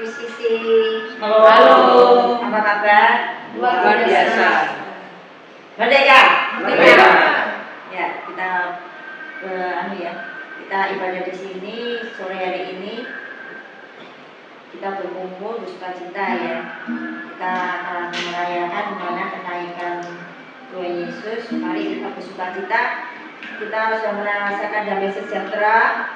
Sisi. Halo. Apa kabar? Luar biasa. Merdeka. Merdeka. Ya, kita kita ibadah di sini sore hari ini. Kita berkumpul bersukacita ya. Kita akan merayakan dimana kenaikan Tuhan Yesus. Mari kita bersukacita. Kita sudah merasakan damai sejahtera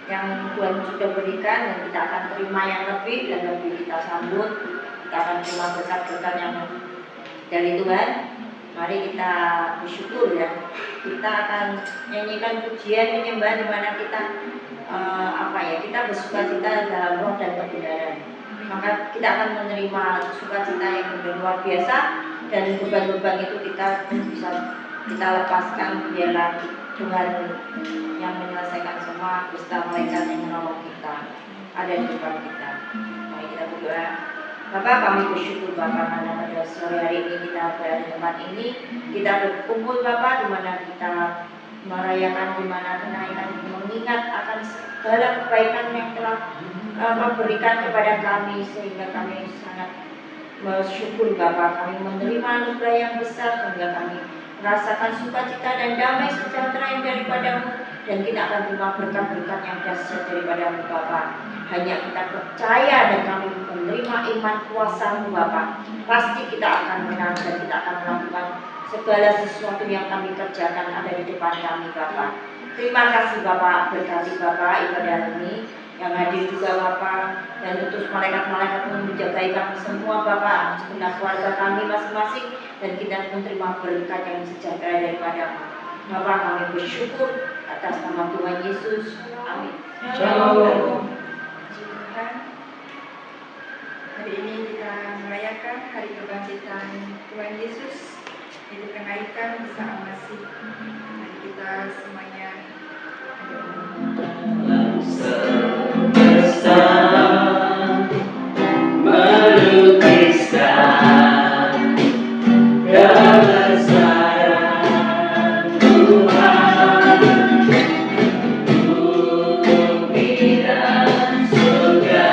yang Tuhan sudah berikan, dan kita akan terima yang lebih dan lebih kita sambut. Kita akan terima berkat-berkat yang dari Tuhan. Mari kita bersyukur ya. Kita akan nyanyikan pujian penyembahan di mana kita kita bersukacita dalam roh dan kebenaran. Maka kita akan menerima sukacita yang luar biasa, dan beban-beban itu kita bisa kita lepaskan. Biarlah Tuhan yang menyelesaikan semua beserta malaikat yang menolong kita ada di depan kita. Mari kita berdoa. Bapak, kami bersyukur Bapak karena pada sore hari ini kita berada di tempat ini. Kita berkumpul Bapak di mana kita merayakan, di mana kenaikan, mengingat akan segala kebaikan yang telah memberikan kepada kami, sehingga kami sangat bersyukur Bapak. Kami menerima anugerah yang besar sehingga kami merasakan sukacita dan damai sejahtera yang daripadamu, dan kita akan terima berkat-berkat yang dahsyat daripadamu Bapak. Hanya kita percaya dan kami menerima iman kuasa-Mu Bapak. Pasti kita akan menang dan kita akan melakukan segala sesuatu yang kami kerjakan ada di depan kami Bapak. Terima kasih Bapak, berkati Bapak ibadah ini yang hadir juga Bapak, dan utus malaikat-malaikat menjagai kami semua Bapak, segenap keluarga kami masing-masing, dan kita menerima berkat yang sejahtera daripada-Mu Bapak. Kami bersyukur atas nama Tuhan Yesus. Amin. Shalom. Tuhan, hari ini kita merayakan hari kebangkitan Tuhan Yesus, itu kenaikan Isa Al-Masih. Mari kita semuanya melukiskan kebesaran Tuhan, bumi dan surga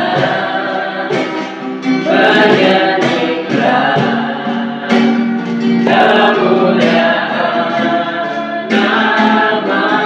menyanyikan kemuliaan nama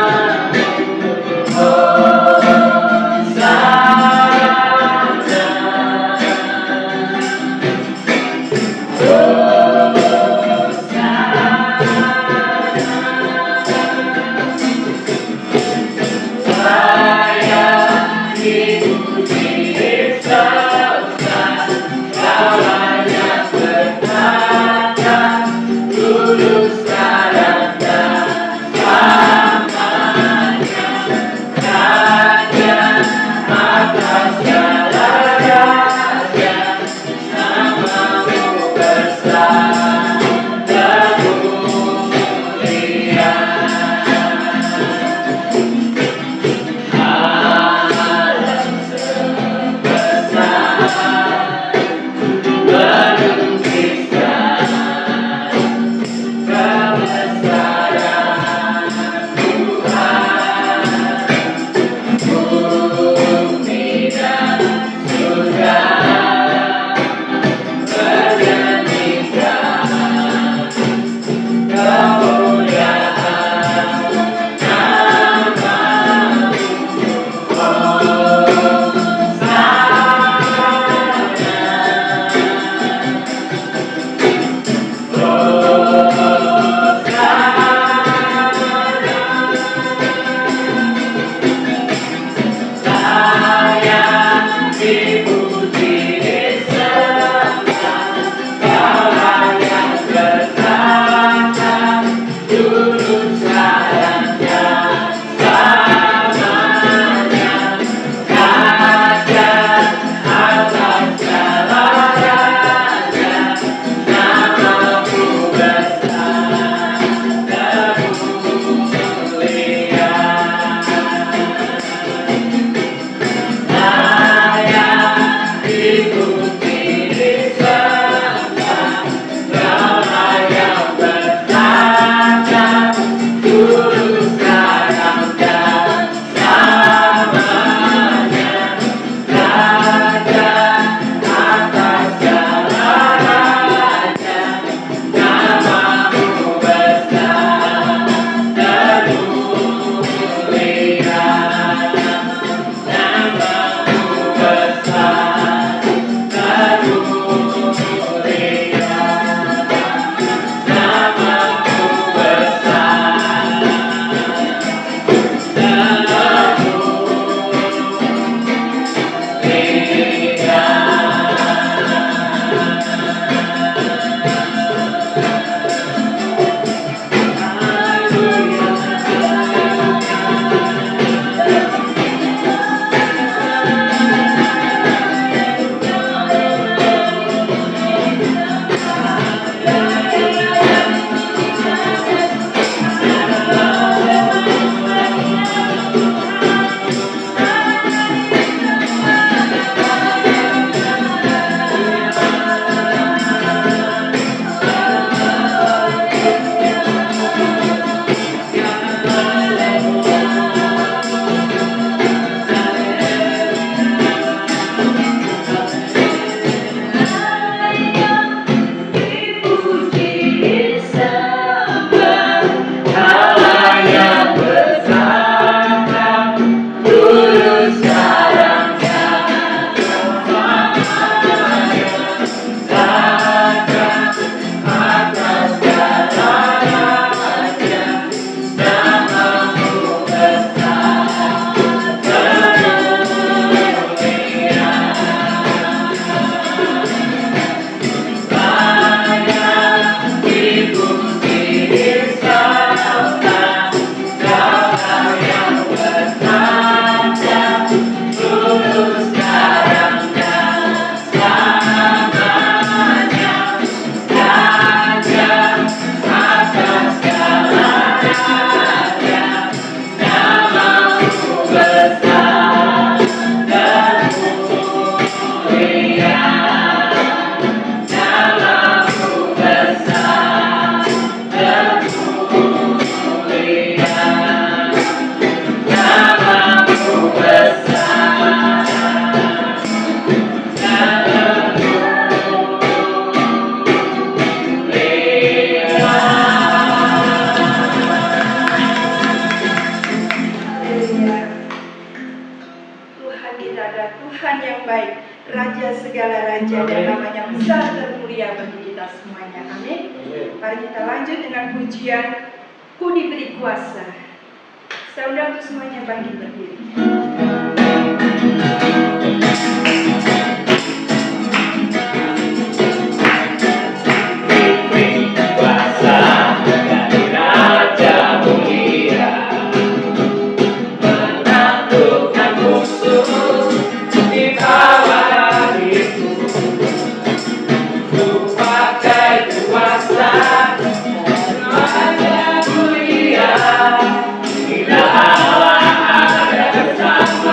baik, Raja segala raja, dan namanya besar dan mulia bagi kita semuanya. Amin. Mari kita lanjut dengan pujian Ku Diberi Kuasa. Saya undang untuk semuanya bangkit berdiri. Kuasa dari Raja mulia, menaklukkan musuh di bawah itu. Ku pakai kuasa Raja mulia, bila Allah ada bersama.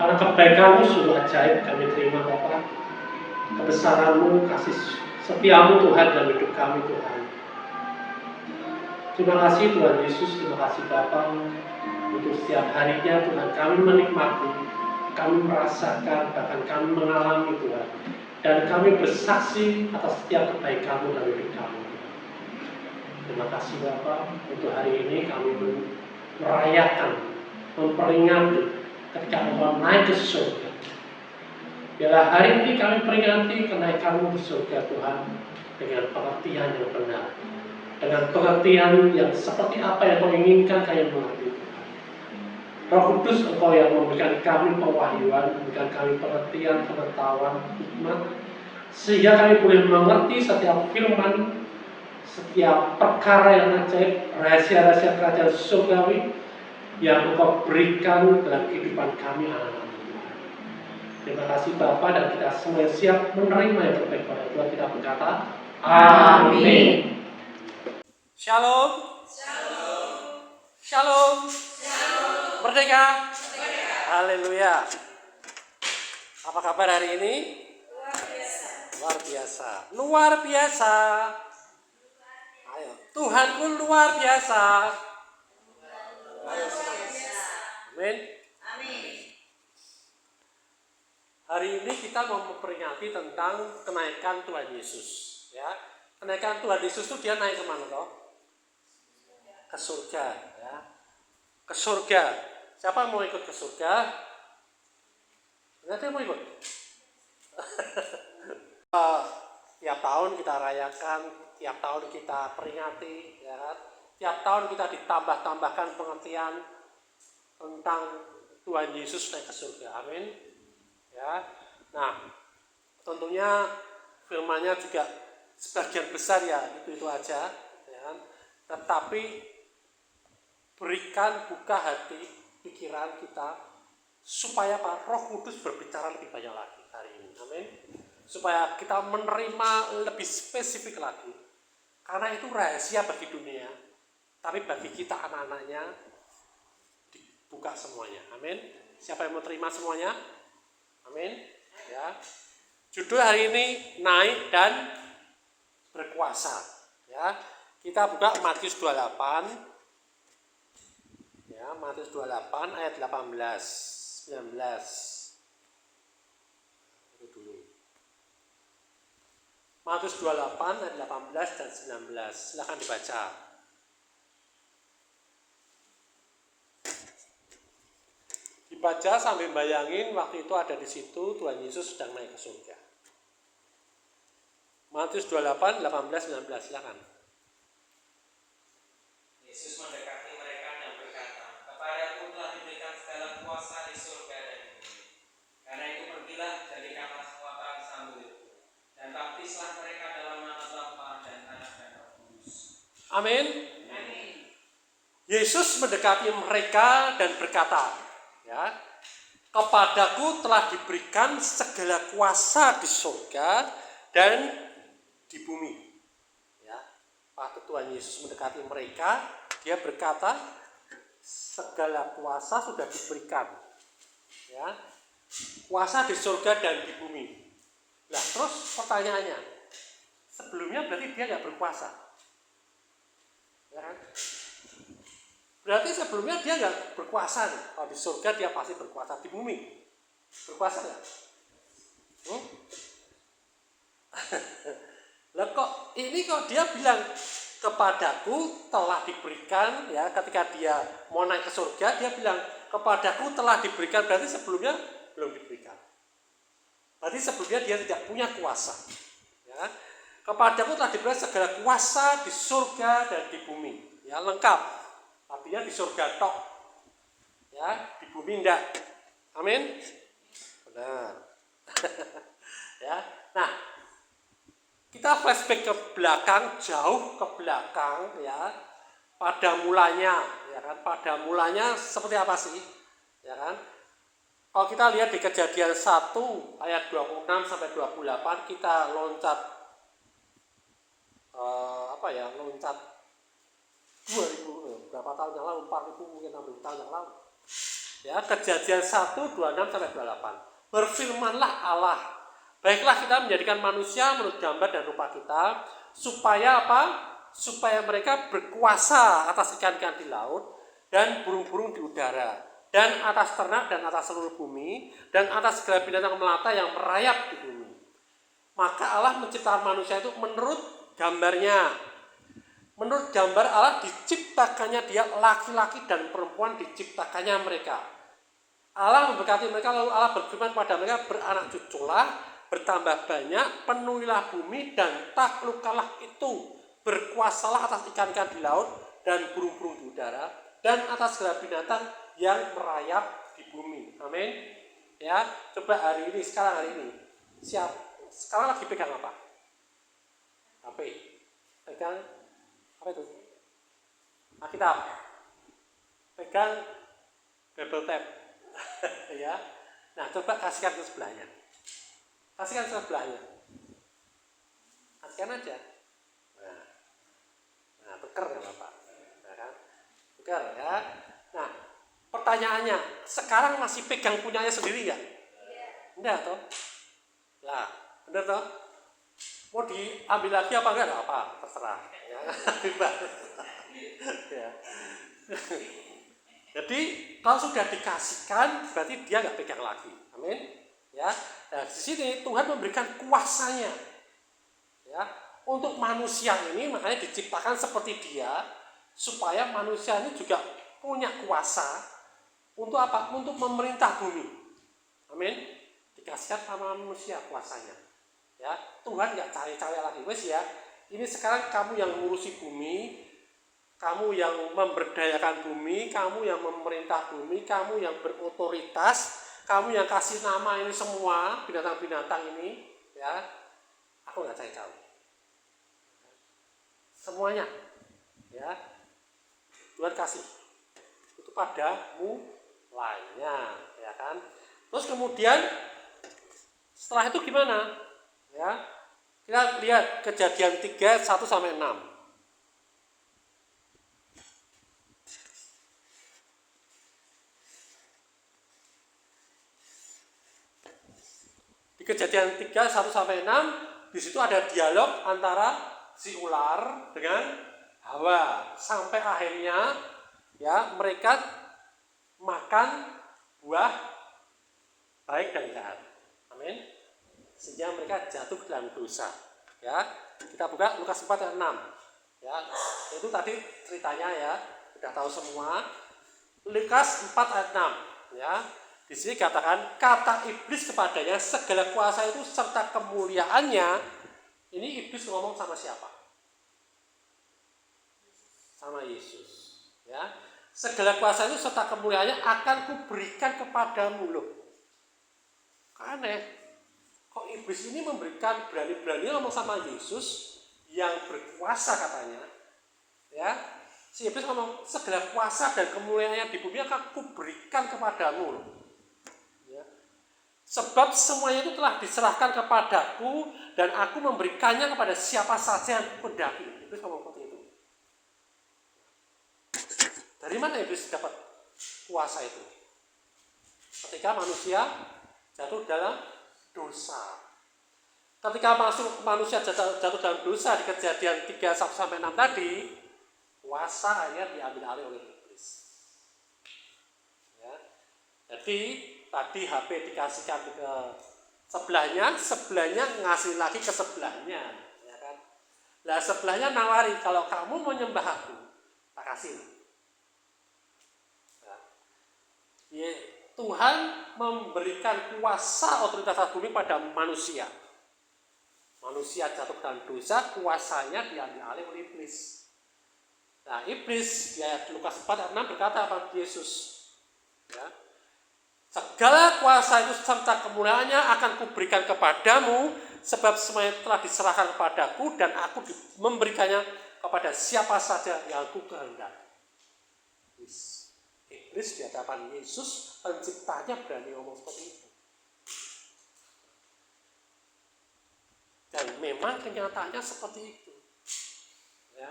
Karena kebaikan-Mu sungguh ajaib kami terima Bapa. Kebesaran-Mu, kasih setia-Mu Tuhan dalam hidup kami Tuhan. Terima kasih Tuhan Yesus, terima kasih Bapa untuk setiap harinya Tuhan kami menikmati, kami merasakan, bahkan kami mengalami Tuhan. Dan kami bersaksi atas setiap kebaikan-Mu dalam hidup kami. Terima kasih Bapa, untuk hari ini kami merayakan, memperingati ketika Engkau naik ke surga. Biarlah hari ini kami peringati kenaikan-Mu ke surga Tuhan dengan pengertian yang benar, dengan pengertian yang seperti apa yang Kau inginkan kami mengerti. Roh Kudus Engkau yang memberikan kami pewahyuan, memberikan kami pengertian, pengetahuan, hikmat, sehingga kami boleh mengerti setiap firman, setiap perkara yang ajaib, rahasia-rahasia kerajaan surgawi yang Engkau berikan dalam kehidupan kami anak-anak Tuhan. Terima kasih Bapa, dan kita semua siap menerima yang terbaik pada Tuhan. Kita berkata, Amin. Shalom. Shalom. Shalom. Merdeka. Haleluya. Apa kabar hari ini? Luar biasa. Luar biasa. Ayo, Tuhanku luar biasa. Amin. Hari ini kita mau memperingati tentang kenaikan Tuhan Yesus. Ya, kenaikan Tuhan Yesus itu dia naik kemana toh? Ke surga. Ya, ke surga. Siapa mau ikut ke surga? Nanti mau ikut. Tiap tahun kita rayakan, tiap tahun kita peringati, ya kan? Tiap tahun kita ditambah-tambahkan pengertian tentang Tuhan Yesus naik ke surga. Amin. Ya. Nah, tentunya firman-Nya juga sebagian besar ya itu aja, ya kan? Tetapi berikan buka hati pikiran kita supaya Pak Roh Kudus berbicara lebih banyak lagi hari ini. Amin. Supaya kita menerima lebih spesifik lagi. Karena itu rahasia bagi dunia. Tapi bagi kita anak-anaknya dibuka semuanya. Amin. Siapa yang mau terima semuanya? Amin. Ya. Judul hari ini naik dan berkuasa. Ya. Kita buka Matius 28. Ya, Matius 28 ayat 18, 19. Itu dulu. Matius 28 ayat 18 dan 19. Silakan dibaca. Dibaca sambil bayangin waktu itu ada di situ Tuhan Yesus sedang naik ke surga. Matius 28, 18, 19. Silakan. Yesus mendekati mereka dan berkata, "Kepadaku telah diberikan segala kuasa di surga dan di bumi. Karena itu pergilah, jadikanlah semua bangsa muridku, dan baptislah mereka dalam nama Bapa dan Anak dan Roh Kudus." Amin. Amin. Yesus mendekati mereka dan berkata, ya, kepadaku telah diberikan segala kuasa di surga dan di bumi. Ya, waktu Tuhan Yesus mendekati mereka, dia berkata, segala kuasa sudah diberikan. Ya, kuasa di surga dan di bumi. Nah, terus pertanyaannya, sebelumnya berarti dia nggak berkuasa? Ya kan? Berarti sebelumnya dia nggak berkuasa nih. Kalau di surga dia pasti berkuasa, di bumi berkuasa nggak? Lah kok ini kok dia bilang kepadaku telah diberikan, ya, ketika dia mau naik ke surga dia bilang kepadaku telah diberikan, berarti sebelumnya belum diberikan. Berarti sebelumnya dia tidak punya kuasa. Ya, kepadaku telah diberikan segala kuasa di surga dan di bumi. Ya, lengkap. Artinya di surga tok, ya, di bumi enggak. Amin. Benar. Ya. Nah, kita flashback ke belakang, jauh ke belakang, ya. Pada mulanya, ya kan? Pada mulanya seperti apa sih? Ya kan? Kalau kita lihat di Kejadian 1 ayat 26 sampai 28, kita loncat loncat 2000 berapa tahun yang lalu, 4000 mungkin 6000 tahun yang lalu. Ya, Kejadian 1:26-28. Berfirmanlah Allah, baiklah kita menjadikan manusia menurut gambar dan rupa kita, supaya apa? Supaya mereka berkuasa atas ikan-ikan di laut dan burung-burung di udara, dan atas ternak dan atas seluruh bumi, dan atas segala binatang melata yang merayap di bumi. Maka Allah menciptakan manusia itu menurut gambarnya. Menurut gambar Allah diciptakannya dia, laki-laki dan perempuan diciptakannya mereka. Allah memberkati mereka, lalu Allah berfirman kepada mereka, beranak cuculah, bertambah banyak, penuhilah bumi dan taklukkanlah itu, berkuasalah atas ikan-ikan di laut dan burung-burung di udara, dan atas segala binatang yang merayap di bumi. Amin. Ya, coba hari ini, sekarang hari ini, sekarang lagi pegang apa? HP. Pegang apa itu? Alkitab. Pegang Bible tab. Ya. Nah, coba kasihkan ke sebelahnya. Kasihkan ke sebelahnya. Kasihkan aja. Nah, tuker ya Bapak. Ya kan? Tuker ya. Nah, pertanyaannya, sekarang masih pegang punyanya sendiri ya? Enggak toh? Lah, benar toh? Mau diambil lagi apa enggak? Enggak apa, terserah. Ya, bebas. Ya. Jadi kalau sudah dikasihkan berarti dia nggak pegang lagi. Amin. Ya. Nah, di sini Tuhan memberikan kuasanya. Ya, untuk manusia ini makanya diciptakan seperti dia supaya manusia ini juga punya kuasa untuk apa? Untuk memerintah bumi. Amin. Dikasihkan sama manusia kuasanya. Ya, Tuhan nggak cari-cari lagi, wes ya. Ini sekarang kamu yang ngurusi bumi, kamu yang memberdayakan bumi, kamu yang memerintah bumi, kamu yang berotoritas, kamu yang kasih nama ini semua binatang-binatang ini, ya. Aku nggak cari-cari. Semuanya, ya. Tuhan kasih. Itu pada mulainya, ya kan. Terus kemudian setelah itu gimana? Ya, kita lihat Kejadian 3:1-6. Di Kejadian 3:1-6, di situ ada dialog antara si ular dengan Hawa sampai akhirnya ya mereka makan buah baik dan jahat. Amin. Sehingga mereka jatuh ke dalam dosa. Ya, kita buka Lukas 4:6. Ya, itu tadi ceritanya ya, sudah tahu semua. Lukas 4:6. Ya, di sini katakan kata iblis kepadanya, segala kuasa itu serta kemuliaannya. Ini iblis ngomong sama siapa? Sama Yesus. Ya, segala kuasa itu serta kemuliaannya akan kuberikan kepadamu loh. Aneh. Kok iblis ini memberikan berani-berani ngomong sama Yesus yang berkuasa katanya. Ya, si iblis ngomong segala kuasa dan kemuliaannya di bumi akan kuberikan kepadamu. Ya. Sebab semuanya itu telah diserahkan kepadaku dan aku memberikannya kepada siapa saja yang kukehendaki. Iblis ngomong seperti itu. Dari mana iblis dapat kuasa itu? Ketika manusia jatuh dalam dosa. Ketika manusia jatuh dalam dosa di Kejadian 3:1-6 tadi, kuasa akhirnya diambil alih oleh iblis. Ya. Jadi tadi HP dikasihkan ke sebelahnya ngasih lagi ke sebelahnya, ya kan? Lah sebelahnya nawari, kalau kamu mau nyembah aku, tak kasih. Ya. Tuhan memberikan kuasa otoritas atas bumi pada manusia. Manusia jatuh dalam dosa, kuasanya diambil alih oleh iblis. Nah, iblis di ayat Lukas 4:6 berkata kepada Yesus, ya, segala kuasa itu serta kemuliaannya akan kuberikan kepadamu, sebab semuanya telah diserahkan kepadaku dan aku memberikannya kepada siapa saja yang aku kehendaki. Iblis di hadapan Yesus, penciptanya, berani ngomong seperti itu. Dan memang kenyataannya seperti itu. Ya.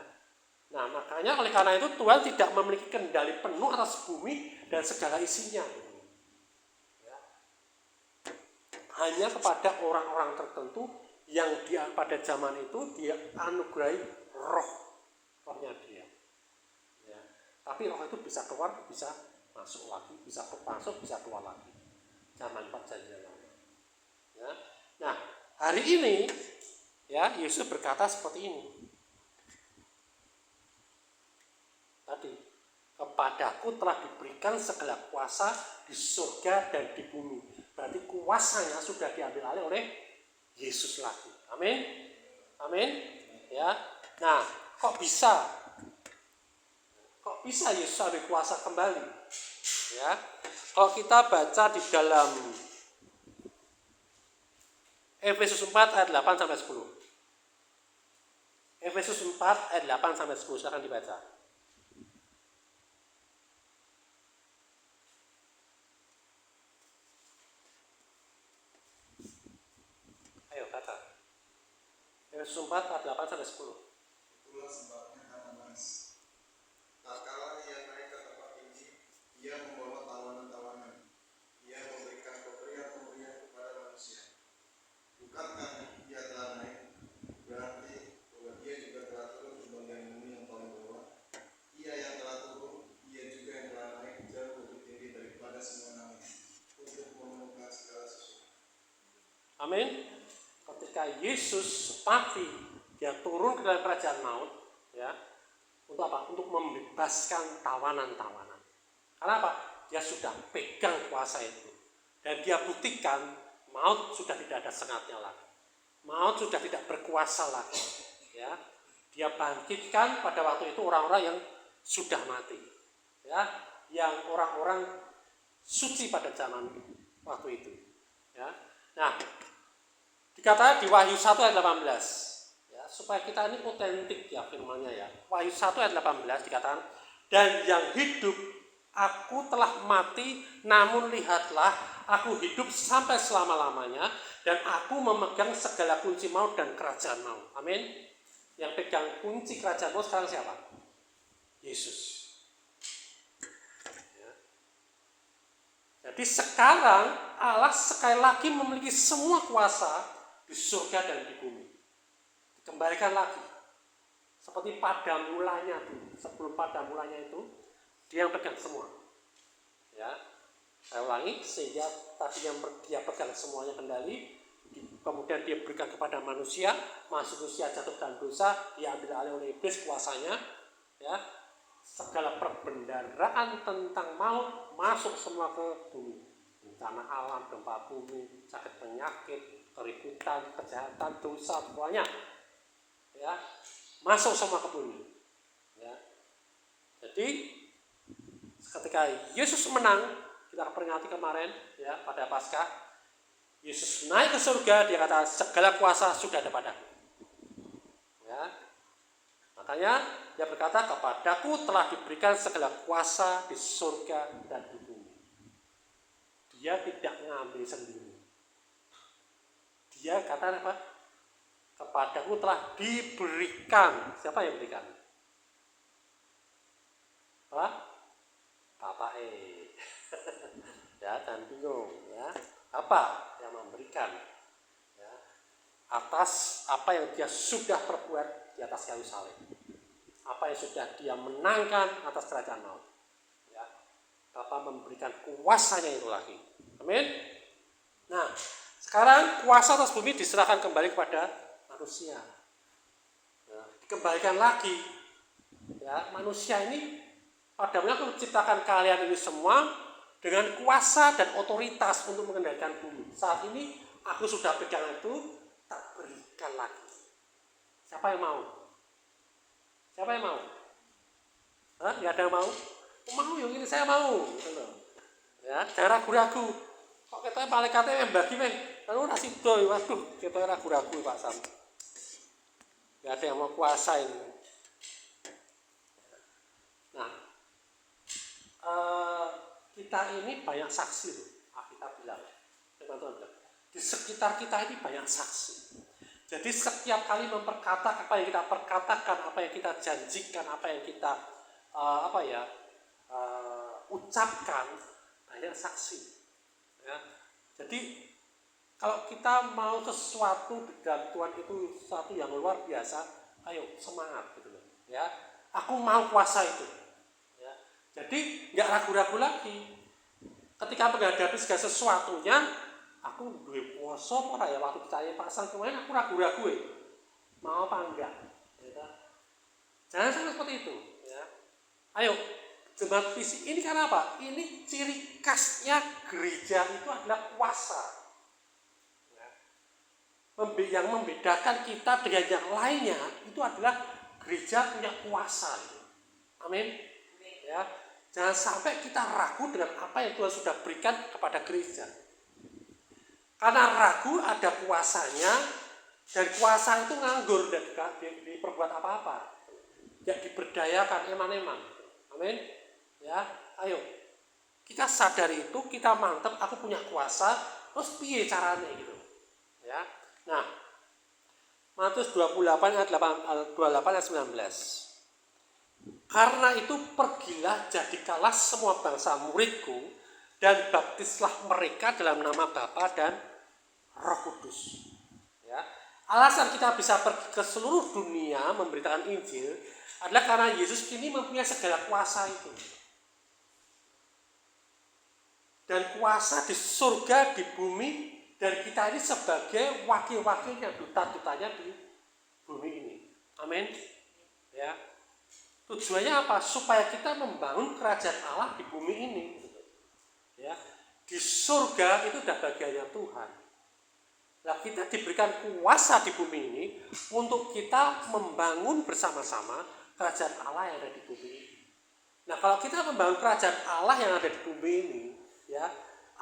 Nah, makanya oleh karena itu Tuhan tidak memiliki kendali penuh atas bumi dan segala isinya. Ya. Hanya kepada orang-orang tertentu yang dia pada zaman itu dia anugerahi rohnya dia. Ya. Tapi roh itu bisa keluar, bisa masuk lagi, bisa masuk, bisa keluar lagi. Zaman perjanjian lama. Ya. Nah, hari ini ya Yesus berkata seperti ini. Tadi, kepadaku telah diberikan segala kuasa di surga dan di bumi. Berarti kuasanya sudah diambil alih oleh Yesus lagi. Amin. Amin. Ya. Nah, kok bisa? Kok bisa Yesus ambil kuasa kembali? Ya. Kalau kita baca di dalam Efesus 4 ayat 8 sampai 10. Efesus 4 ayat 8 sampai 10, silakan dibaca. Efesus 4 ayat 8 sampai 10. Itulah sebabnya Ananas, tak kala ia naik ke tempat ini, ia membawa tawanan-tawanan. Ia memberikan pemberian-pemberian kepada manusia. Bukankah ia telah naik? Berarti bahwa ia juga telah turun ke bagian bumi yang paling bawah. Ia yang telah turun, ia juga yang telah naik jauh lebih tinggi daripada semua nama, untuk menemukan segala sesuatu. Amin. Ketika Yesus mati, dia turun ke dalam kerajaan maut, ya, untuk apa? Untuk membebaskan tawanan-tawanan. Karena apa? Dia sudah pegang kuasa itu, dan dia buktikan maut sudah tidak ada sengatnya lagi, maut sudah tidak berkuasa lagi. Ya, dia bangkitkan pada waktu itu orang-orang yang sudah mati, ya, yang orang-orang suci pada zaman waktu itu. Ya, nah. Dikatakan di Wahyu 1 ayat 18, ya, supaya kita ini otentik ya firmannya ya. Wahyu 1 ayat 18 dikatakan, dan yang hidup, aku telah mati, namun lihatlah, aku hidup sampai selama-lamanya, dan aku memegang segala kunci maut dan kerajaan maut. Amin. Yang pegang kunci kerajaan maut sekarang siapa? Yesus. Ya. Jadi sekarang Allah sekali lagi memiliki semua kuasa di surga dan di bumi. Dikembalikan lagi seperti pada mulanya dulu. Sebelum pada mulanya itu dia yang pegang semua. Ya, saya ulangi, sehingga tadi yang dia pegang semuanya kendali, kemudian dia berikan kepada manusia, manusia jatuh dalam dosa, diambil alih oleh iblis kuasanya. Ya, segala perbendaharaan tentang maut masuk semua ke bumi. Bencana alam, gempa bumi, sakit penyakit, keributan, kejahatan, dosa, semuanya, ya, masuk semua ke bumi. Ya. Jadi ketika Yesus menang, kita peringati kemarin, ya, pada Paskah, Yesus naik ke surga, dia kata segala kuasa sudah ada padaku. Ya. Makanya dia berkata, kepadaku telah diberikan segala kuasa di surga dan di bumi. Dia tidak mengambil sendiri. Dia kata apa? Kepadaku telah diberikan. Siapa yang berikan? Bapak ya, jangan bingung ya. Apa yang memberikan? Ya. Atas apa yang dia sudah perbuat di atas kayu salib. Apa yang sudah dia menangkan atas kerajaan maut. Ya. Bapak memberikan kuasanya itu lagi. Amin. Nah, sekarang kuasa atas bumi diserahkan kembali kepada manusia. Nah, dikembalikan lagi. Ya, manusia ini pada mulanya aku menciptakan kalian ini semua dengan kuasa dan otoritas untuk mengendalikan bumi. Saat ini aku sudah pegang itu, tak berikan lagi. Siapa yang mau? Siapa yang mau? Hah? Nggak ada yang mau? Mau yang ini saya mau. Ya, jangan ragu-ragu. Kok kita malaikatnya yang bagi lalu nasi doi, waduh, kita ragu-ragu Pak Sam. Nggak ada yang mau kuasa ini. Nah, kita ini banyak saksi loh. Kita bilang, teman-teman bilang, di sekitar kita ini banyak saksi. Jadi setiap kali memperkatakan apa yang kita perkatakan, apa yang kita janjikan, apa yang kita ucapkan, banyak saksi. Ya. Jadi kalau kita mau sesuatu di dalam Tuhan itu sesuatu yang luar biasa, ayo semangat gitu loh. Ya, aku mau kuasa itu. Ya. Jadi nggak ragu-ragu lagi. Ketika menghadapi segala sesuatunya, aku duwe kuasa ora ya, waktu percaya pasang kemarin aku ragu-ragu mau apa enggak. Ya. Jangan sampai seperti itu. Ya. Ayo, jemaat visi ini karena apa? Ini ciri khasnya gereja itu adalah kuasa. Yang membedakan kita dengan yang lainnya itu adalah gereja punya kuasa. Amin. Ya, jangan sampai kita ragu dengan apa yang Tuhan sudah berikan kepada gereja. Karena ragu ada kuasanya, dan kuasa itu nganggur dan diperbuat apa-apa. Ya diberdayakan eman-eman. Amin. Ya, ayo kita sadari itu, kita mantep, aku punya kuasa, terus piye caranya gitu. Ya. Nah, Matius 28 ayat 19. Karena itu pergilah, jadikanlah semua bangsa muridku, dan baptislah mereka dalam nama Bapa dan Roh Kudus. Ya. Alasan kita bisa pergi ke seluruh dunia memberitakan Injil adalah karena Yesus ini mempunyai segala kuasa itu. Dan kuasa di surga, di bumi, dan kita ini sebagai wakil-wakilnya, duta-dutanya di bumi ini. Amin. Ya. Tujuannya apa? Supaya kita membangun kerajaan Allah di bumi ini. Ya. Di surga itu sudah bagiannya Tuhan. Nah, kita diberikan kuasa di bumi ini untuk kita membangun bersama-sama kerajaan Allah yang ada di bumi ini. Nah, kalau kita membangun kerajaan Allah yang ada di bumi ini, ya,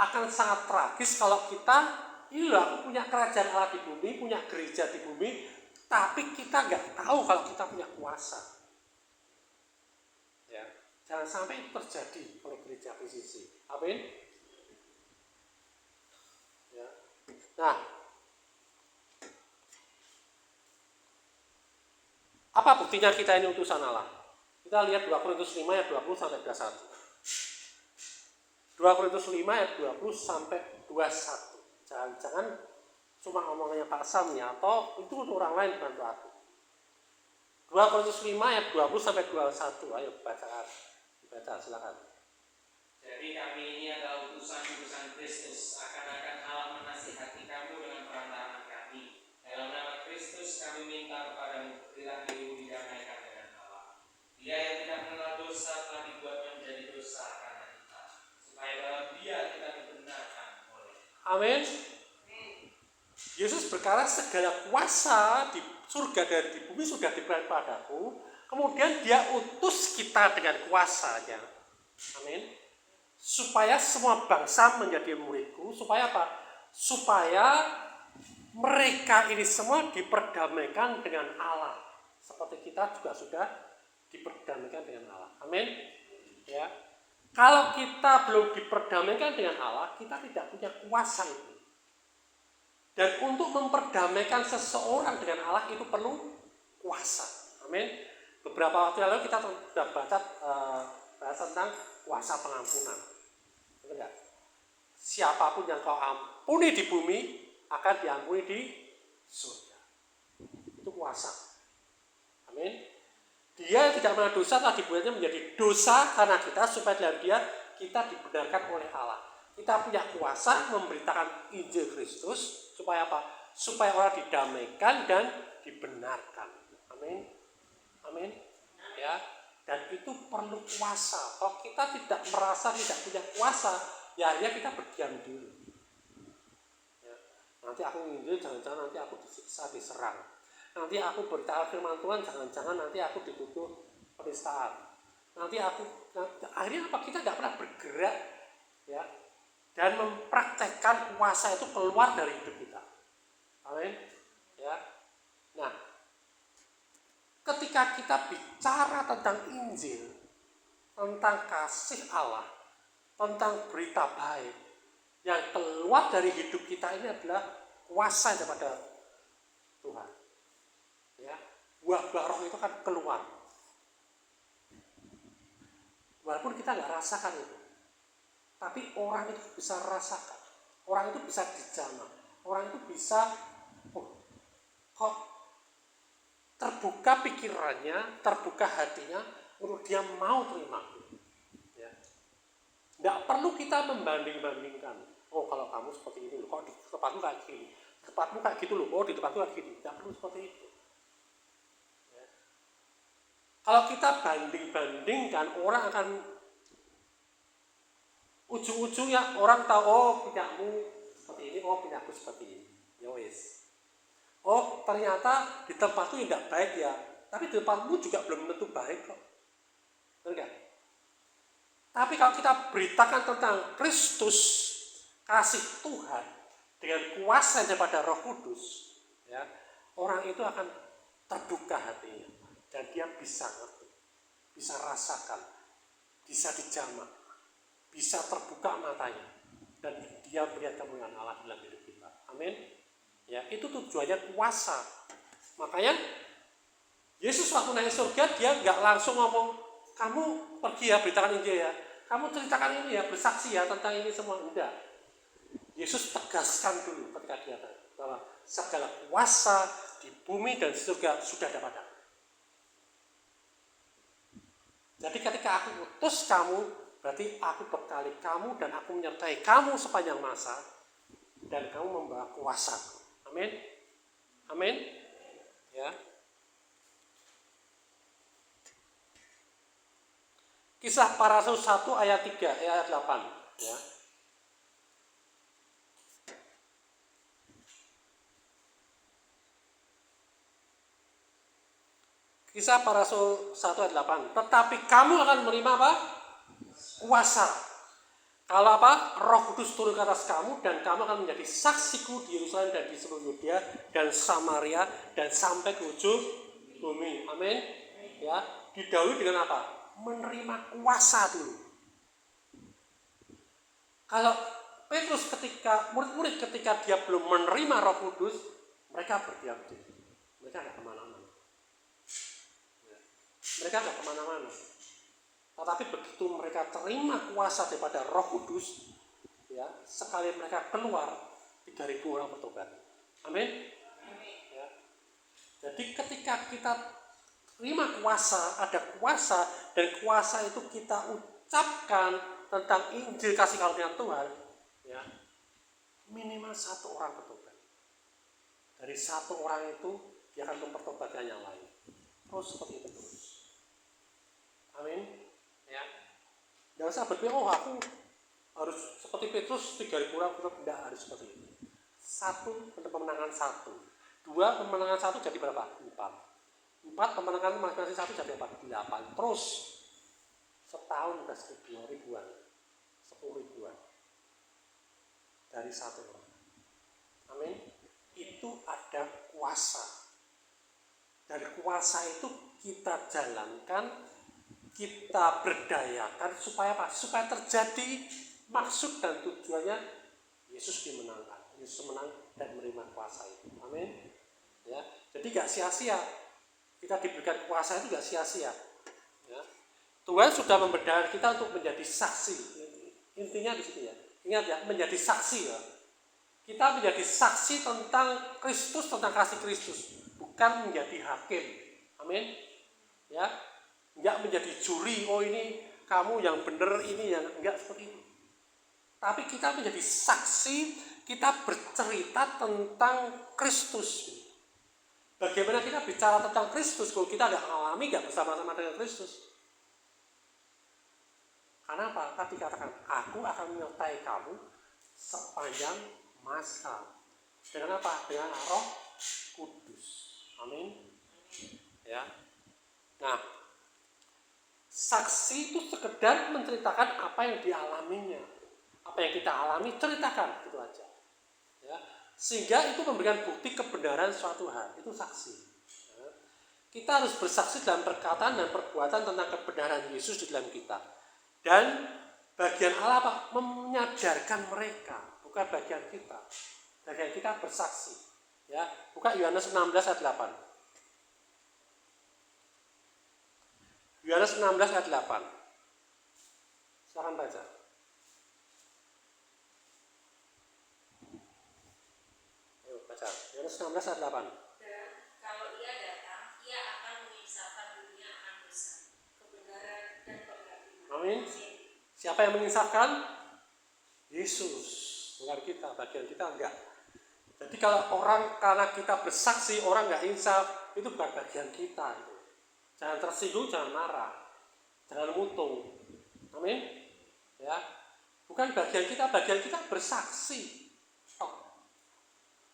akan sangat tragis kalau kita aku punya kerajaan Allah di bumi, punya gereja di bumi, tapi kita nggak tahu kalau kita punya kuasa. Ya, jangan sampai itu terjadi oleh gereja PCC. Amin. Ya. Nah, apa buktinya kita ini utusan Allah? Kita lihat 2 Korintus 5 ayat 20 sampai 21. 2 Korintus 5 ayat 20 sampai 21. Jangan cuma ngomongnya Pak Sam ya, atau itu orang lain bantu aku. 2 Korintus 5 ayat 20 sampai 21. Ayo baca silakan. Jadi kami ini adalah utusan-utusan Kristus, akan Allah menasihati kamu dengan perantaraan kami. Dalam nama Kristus kami minta kepadamu, berilah dirimu didamaikan dengan Allah. Dia yang tidak mengenal dosa telah dibuatnya menjadi dosa karena kita, supaya dalam Dia kita dibenarkan oleh. Amin. Yesus berkata segala kuasa di surga dan di bumi sudah diberikan padaku. Kemudian dia utus kita dengan kuasanya. Amin. Supaya semua bangsa menjadi muridku. Supaya apa? Supaya mereka ini semua diperdamaikan dengan Allah. Seperti kita juga sudah diperdamaikan dengan Allah. Amin. Ya. Kalau kita belum diperdamaikan dengan Allah, kita tidak punya kuasa itu. Dan untuk memperdamaikan seseorang dengan Allah itu perlu kuasa. Amin. Beberapa waktu lalu kita sudah bahas tentang kuasa pengampunan. Betul enggak? Siapapun yang kau ampuni di bumi akan diampuni di surga. Itu kuasa. Amin. Dia yang tidak mengenal dosa telah dibuatnya menjadi dosa karena kita, supaya dalam Dia kita dibenarkan oleh Allah. Kita punya kuasa memberitakan Injil Kristus supaya apa? Supaya orang didamaikan dan dibenarkan. Amin. Amin. Ya. Dan itu perlu kuasa. Kalau kita tidak merasa tidak punya kuasa, ya kita berdiam diri. Ya. Nanti aku nginjil, jangan-jangan nanti aku disiksa, diserang. Nanti aku beritahu firman Tuhan, jangan-jangan nanti aku dituduh penistaan. Akhirnya apa? Kita nggak pernah bergerak, ya, dan mempraktekkan kuasa itu keluar dari hidup kita. Amin. Ya. Nah, ketika kita bicara tentang Injil, tentang kasih Allah, tentang berita baik, yang keluar dari hidup kita ini adalah kuasa daripada Tuhan. buah-buah roh itu kan keluar. Walaupun kita nggak rasakan itu, tapi orang itu bisa rasakan, orang itu bisa dijamah, orang itu bisa kok terbuka pikirannya, terbuka hatinya untuk dia mau terima. Ya. Nggak perlu kita membanding-bandingkan. Oh kalau kamu seperti ini loh, kok di tempatmu kayak gini, tempatmu kayak gitu loh, oh di tempatmu kayak gini. Nggak perlu seperti itu. Ya. Kalau kita banding-bandingkan, orang akan ujung-ujungnya orang tahu, oh punyamu seperti ini, oh punyaku seperti ini. Ya wes. Oh ternyata di tempatku tidak baik ya, tapi di tempatmu juga belum tentu baik kok. Benar? Tapi kalau kita beritakan tentang Kristus, kasih Tuhan dengan kuasa daripada Roh Kudus, ya, orang itu akan terbuka hatinya dan dia bisa ngerti, bisa rasakan, bisa dijamah, bisa terbuka matanya dan dia melihat kemuliaan Allah dalam hidup kita. Amin. Ya, itu tujuannya kuasa. Makanya Yesus waktu naik surga dia nggak langsung ngomong, kamu pergi ya beritakan Injil ya, kamu ceritakan ini ya, bersaksi ya tentang ini semua. Enggak. Yesus tegaskan dulu ketika dia datang bahwa segala kuasa di bumi dan di surga sudah ada padaku. Jadi ketika aku utus kamu, berarti aku bekali kamu dan aku menyertai kamu sepanjang masa dan kamu membawa kuasa. Amin. Amin. Ya. Kisah Para Rasul 1 ayat 3 ayat 8 ya. Kisah Para Rasul 1 ayat 8. Tetapi kamu akan menerima apa? Kuasa. Kalau apa? Roh Kudus turun ke atas kamu dan kamu akan menjadi saksiku di Yerusalem dan di seluruh Yudea dan Samaria dan sampai ke ujung bumi. Amin. Ya, didahului dengan apa? Menerima kuasa dulu. Kalau Petrus ketika murid-murid ketika dia belum menerima Roh Kudus, mereka berdiam diri. Mereka nggak kemana-mana. Ya. Mereka nggak kemana-mana. Tetapi begitu mereka terima kuasa daripada Roh Kudus, ya, sekali mereka keluar 3.000 orang bertobat. Amin. Ya. Jadi ketika kita terima kuasa, ada kuasa dan kuasa itu kita ucapkan tentang Injil kasih karunia Tuhan, ya, minimal 1 orang bertobat. Dari 1 orang itu dia akan mempertobatkan yang lain. Terus seperti itu terus. Amin. Ya, jangan usah berpikir, oh aku harus seperti Petrus 3.000 orang, tidak harus seperti itu. 1 pemenangan 1, 2 pemenangan 1 jadi berapa? 4 pemenangan masing-masing 1 jadi apa? 8. Terus setahun udah 1.000 ribuan, 10 ribuan dari 1 orang. Amin. Itu ada kuasa. Dari kuasa itu kita jalankan, kita berdayakan supaya apa? Supaya terjadi maksud dan tujuannya Yesus dimenangkan. Yesus menang dan menerima kuasa itu. Amin. Ya, jadi gak sia-sia. Kita diberikan kuasa itu gak sia-sia. Ya. Tuhan sudah memberdayakan kita untuk menjadi saksi. Intinya di situ ya. Ingat ya, menjadi saksi ya. Kita menjadi saksi tentang Kristus, tentang kasih Kristus, bukan menjadi hakim. Amin. Ya. Enggak menjadi juri, oh ini kamu yang benar, ini yang enggak, seperti itu. Tapi kita menjadi saksi, kita bercerita tentang Kristus. Bagaimana kita bicara tentang Kristus kalau kita enggak alami, enggak bersama-sama dengan Kristus? Karena apa? Tadi katakan, aku akan menyertai kamu sepanjang masa. Dengan apa? Dengan Roh Kudus. Amin. Ya. Nah, saksi itu sekedar menceritakan apa yang dialaminya. Apa yang kita alami, ceritakan, itu aja. Ya. Sehingga itu memberikan bukti kebenaran suatu hal. Itu saksi. Ya. Kita harus bersaksi dalam perkataan dan perbuatan tentang kebenaran Yesus di dalam kita. Dan bagian Allah apa? Menyadarkan mereka, bukan bagian kita. Bagian kita bersaksi. Ya. Buka Yohanes 16 ayat 8. Yohanes 16 ayat 8. Silakan baca. Ayo baca. Yohanes 16 ayat 8. Dan kalau ia datang, ia akan menginsafkan dunia akan dosa, kebenaran dan keadilan. Amin. Siapa yang menginsafkan? Yesus. Bukan kita, bagian kita enggak. Jadi kalau karena kita bersaksi orang enggak insaf, itu bukan bagian kita. Jangan tersinggung, jangan marah, jangan mutung. Amin. Ya, bukan bagian kita bersaksi.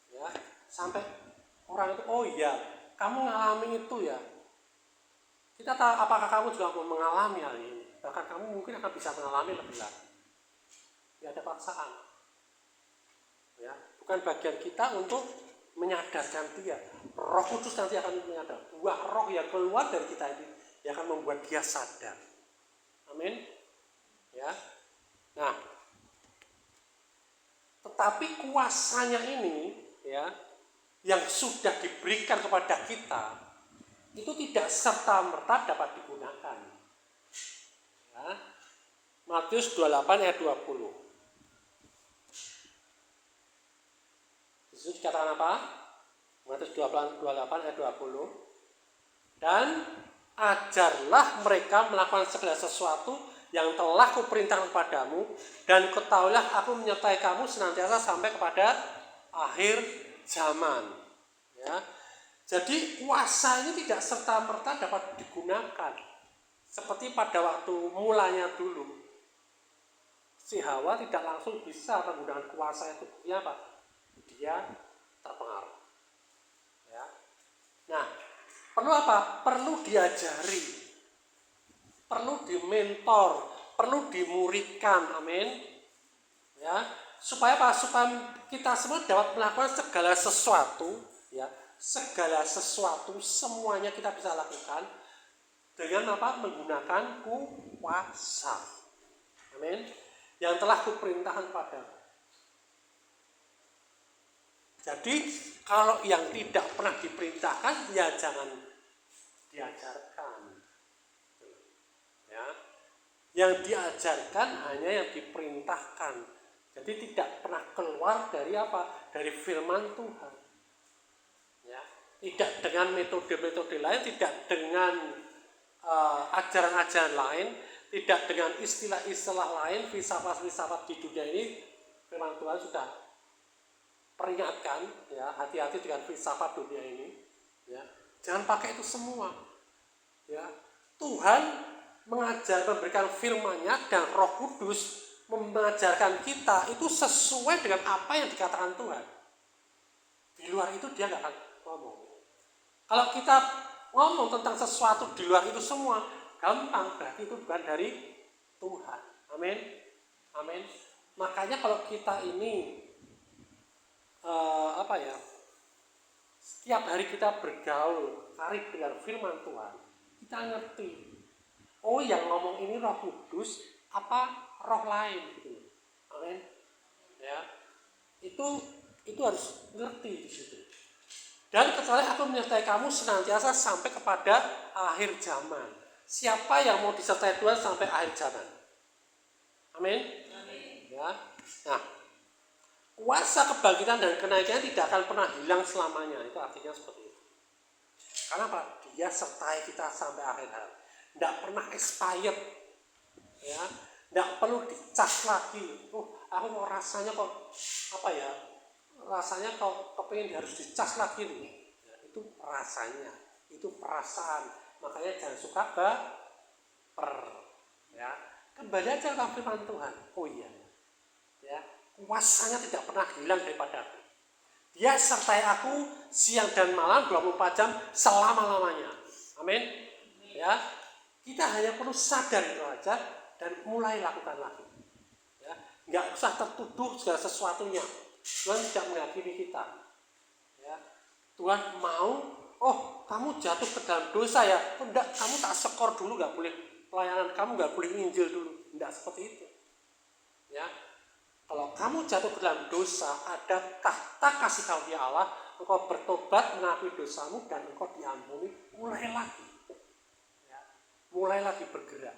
Ya, sampai orang itu, oh iya, kamu mengalami itu ya. Kita tahu apakah kamu juga mau mengalami hal ini. Bahkan kamu mungkin akan bisa mengalami lebih lagi. Tidak ada paksaan. Ya, bukan bagian kita untuk menyadarkan dia. Roh Kudus nanti akan menyadar. Buah roh yang keluar dari kita ini yang akan membuat dia sadar. Amin. Ya. Nah, tetapi kuasanya ini, ya, yang sudah diberikan kepada kita, itu tidak serta-merta dapat digunakan. Ya. Matius 28 ayat 20. Yesus dikatakan apa? Matius 28 ayat 20. Dan ajarlah mereka melakukan segala sesuatu yang telah kuperintahkan kepadamu, dan ketahuilah aku menyertai kamu senantiasa sampai kepada akhir zaman. Ya. Jadi kuasa ini tidak serta-merta dapat digunakan. Seperti pada waktu mulanya dulu, si Hawa tidak langsung bisa menggunakan kuasa itu. Dia apa? Dia terpengaruh. Ya. Nah, perlu apa? Perlu diajari, perlu dimentor, perlu dimuridkan. Amin. Ya, supaya apa? Supaya kita semua dapat melakukan segala sesuatu, ya, segala sesuatu semuanya kita bisa lakukan dengan apa? Menggunakan kuasa. Amin. Yang telah kuperintahkan padamu. Jadi kalau yang tidak pernah diperintahkan, ya jangan diajarkan. Ya. Yang diajarkan hanya yang diperintahkan. Jadi tidak pernah keluar dari apa? Dari firman Tuhan. Ya. Tidak dengan metode-metode lain, tidak dengan ajaran-ajaran lain, tidak dengan istilah-istilah lain, filsafat-filsafat di dunia ini. Firman Tuhan sudah peringatkan, ya, hati-hati dengan filsafat dunia ini, ya. Jangan pakai itu semua, ya. Tuhan memberikan firman-Nya, dan Roh Kudus mengajarkan kita itu sesuai dengan apa yang dikatakan Tuhan. Di luar itu dia nggak akan ngomong. Kalau kita ngomong tentang sesuatu di luar itu semua, gampang, berarti itu bukan dari Tuhan. Amin. Amin. Makanya kalau kita ini setiap hari kita bergaul karib dengan firman Tuhan, kita ngerti, oh yang ngomong ini Roh Kudus apa roh lain gitu. Amin. Ya. Itu harus ngerti di situ. Dan kecuali aku menyertai kamu senantiasa sampai kepada akhir zaman. Siapa yang mau disertai Tuhan sampai akhir zaman? Amin. Amin. Ya. Nah, kuasa kebangkitan dan kenaikan tidak akan pernah hilang selamanya. Itu artinya seperti itu. Karena apa? Dia sertai kita sampai akhir hayat. Tidak pernah expired. Ya, tidak perlu dicas lagi. Aku mau rasanya kok rasanya kok kepingin harus dicas lagi nih. Ya, itu rasanya, itu perasaan. Makanya jangan suka baper. Ya, kembali aja ke firman Tuhan. Oh iya. Ya. Kuasanya tidak pernah hilang daripada aku. Dia sertai aku siang dan malam 24 jam selama-lamanya. Amin. Ya. Kita hanya perlu sadar itu aja dan mulai lakukan lagi. Ya. Enggak usah tertuduh segala sesuatunya. Tuhan tidak menghakimi kita. Ya. Tuhan mau, oh kamu jatuh ke dalam dosa ya. Oh, enggak, kamu tak sekor dulu, enggak boleh pelayanan, kamu enggak boleh injil dulu. Enggak seperti itu. Ya. Kalau kamu jatuh ke dalam dosa, ada tahta kasih karunia Allah, engkau bertobat, mengakui dosamu, dan engkau diampuni, mulai lagi. Ya. mulai lagi bergerak.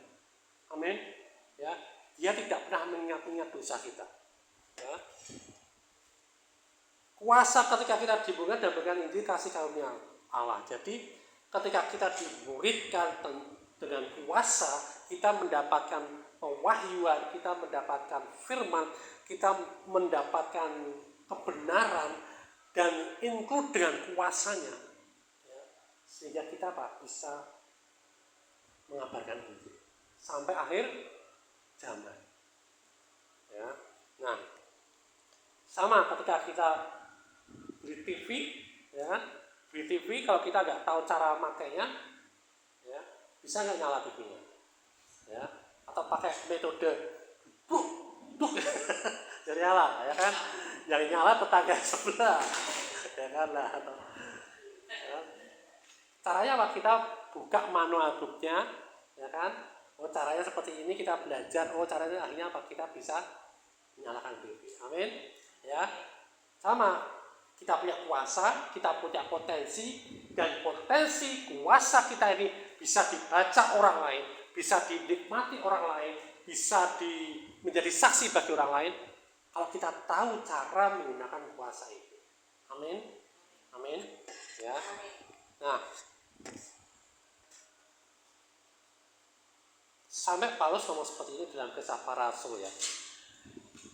Amin. Ya, dia tidak pernah mengingat-ingat dosa kita. Ya. Kuasa ketika kita dimuridkan dan memberikan Injil kasih karunia Allah. Jadi ketika kita dimuridkan dengan kuasa, kita mendapatkan pewahyuan, kita mendapatkan firman, kita mendapatkan kebenaran dan include dengan kuasanya. Ya. Sehingga kita bisa mengabarkan Injil sampai akhir zaman. Ya. Nah, sama ketika kita beli TV, ya kan? Beli TV kalau kita nggak tahu cara makainya, ya bisa nggak nyala TV-nya, ya? Atau pakai metode buk, jadi nyala, ya kan? Yang nyala tetangga sebelah, ya kan lah. Ya. Caranya apa? Kita buka manual booknya, ya kan? Oh caranya seperti ini, kita belajar. Oh caranya akhirnya apa? Kita bisa menyalakan TV. Amin. Ya, sama. Kita punya kuasa, kita punya potensi, dan potensi kuasa kita ini bisa dibaca orang lain, bisa dinikmati orang lain, bisa menjadi saksi bagi orang lain kalau kita tahu cara menggunakan kuasa itu. Amin. Amin. Ya. Nah, sampai Paulus ngomong seperti ini dalam Kisah Para Rasul ya.